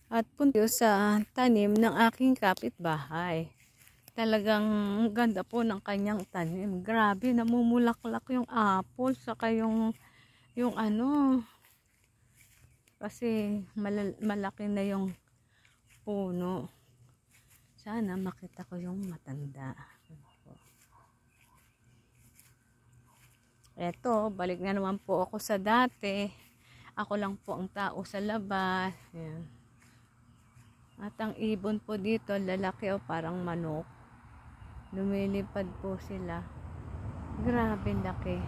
At punta sa tanim ng aking kapitbahay. Talagang ganda po ng kanyang tanim. Grabe, namumulaklak yung apple saka yung ano, kasi malaki na yung puno. Sana makita ko yung matanda. Eto, balik na naman po ako sa dati. Ako lang po ang tao sa labas. Ayan. At ang ibon po dito, lalaki o parang manok. Lumilipad po sila. Grabe laki.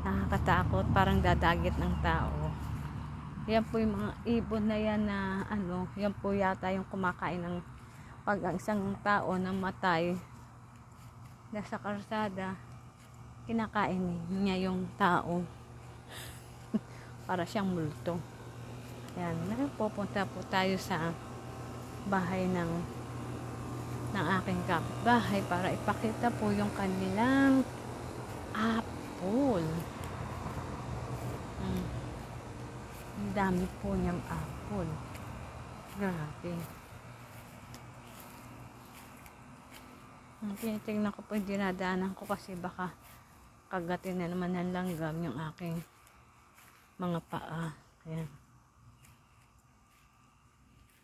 Nakakatakot, parang dadagit ng tao. Yan po yung mga ibon na yan na ano, yan po yata yung kumakain ng pag ang isang tao na matay nasa karsada, kinakain niya yung tao. Para siyang multo. Yan, pupunta po tayo sa bahay ng aking kapitbahay para ipakita po yung kanilang apple. Ang dami po niyang apple. Grabe. Tinitingnan ko po yung dinadaanan ko kasi baka kagatin na naman ng langgam yung aking mga paa. Ayan.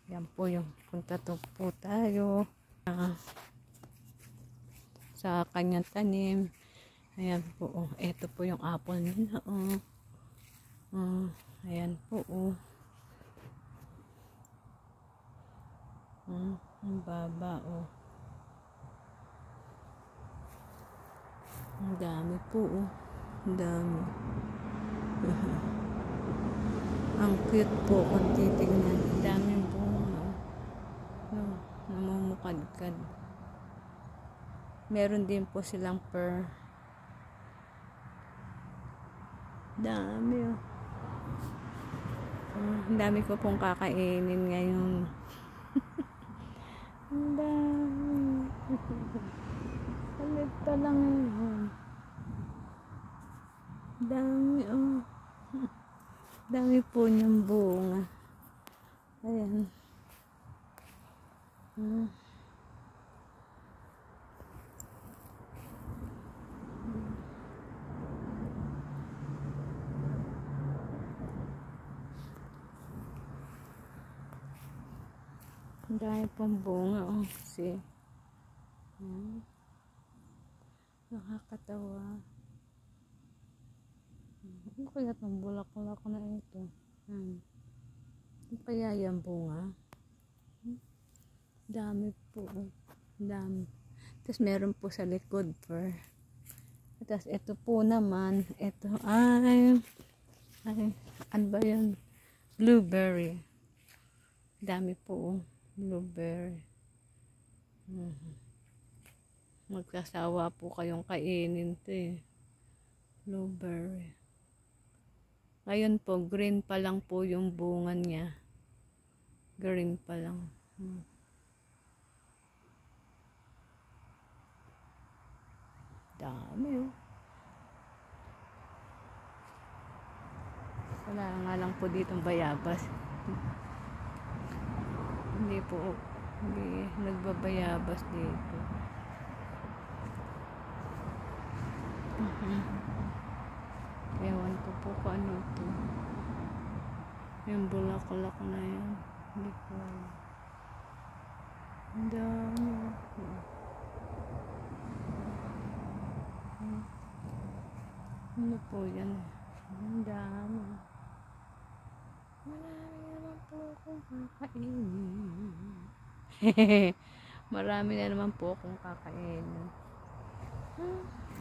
Yan po yung punta po tayo sa kanyang tanim. Ayan po. Oh. Ito po yung apple nila. Oh. Ayan po. Oh. Ang baba. Oh. Ang dami po. Oh. Ang dami. Ang cute po kung titignan. Ang daming bunga. Namumukadkad. Meron din po silang pear. Dami oh. Ang dami ko pong kakainin ngayon. Ang dami. Palito lang yun. Dami oh. Dami po niyang bunga. Ayan. Ang dami pong bunga. Oh, kasi nakakatawa. Ano kaya itong bulak-bulak na ito? Ano kaya yan bunga? Dami po. Dami. Tapos meron po sa likod per. Tapos ito po naman. Ito ay ano ba yun? Blueberry. Dami po. Blueberry. Magkasawa po kayong kainin ito eh. Blueberry. Ngayon po, green pa lang po yung bunga niya. Green pa lang. Dami oh. Wala nga lang po ditong bayabas. Hindi nagbabayabas dito. Ewan ko po kung ano ito. Yung bulaklak na yan. Hindi ko. Ang dami. Ano po yan? Ang dami. Marami naman po akong kakainin. Marami na naman po akong kakainin.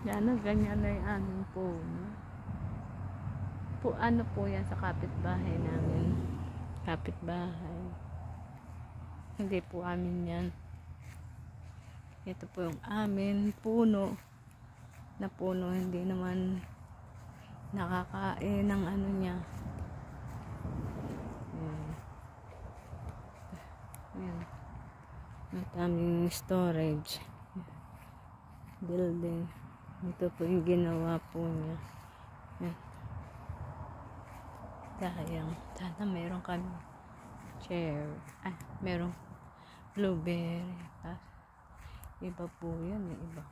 Yan na, ganyan na yung aming puno. Ano po yan sa kapitbahay namin. Kapitbahay. Hindi po amin yan. Ito po yung amin puno. Na puno, hindi naman nakakain ng ano niya. Ayan. At aming storage building. Ito po yung ginawa po niya. Ayan. Sayang. Sana meron kami cherry. Ah, merong blueberry. Ah, iba po yan, iba.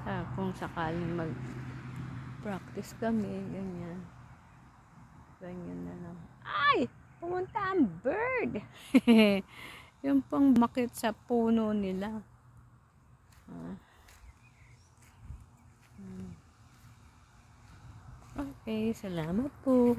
Ah, kung sakaling mag-practice kami, ganyan. Ganyan na lang. Ay! Pumunta ang bird! Yung pang makit sa puno nila. Ah. Okay, salamat po.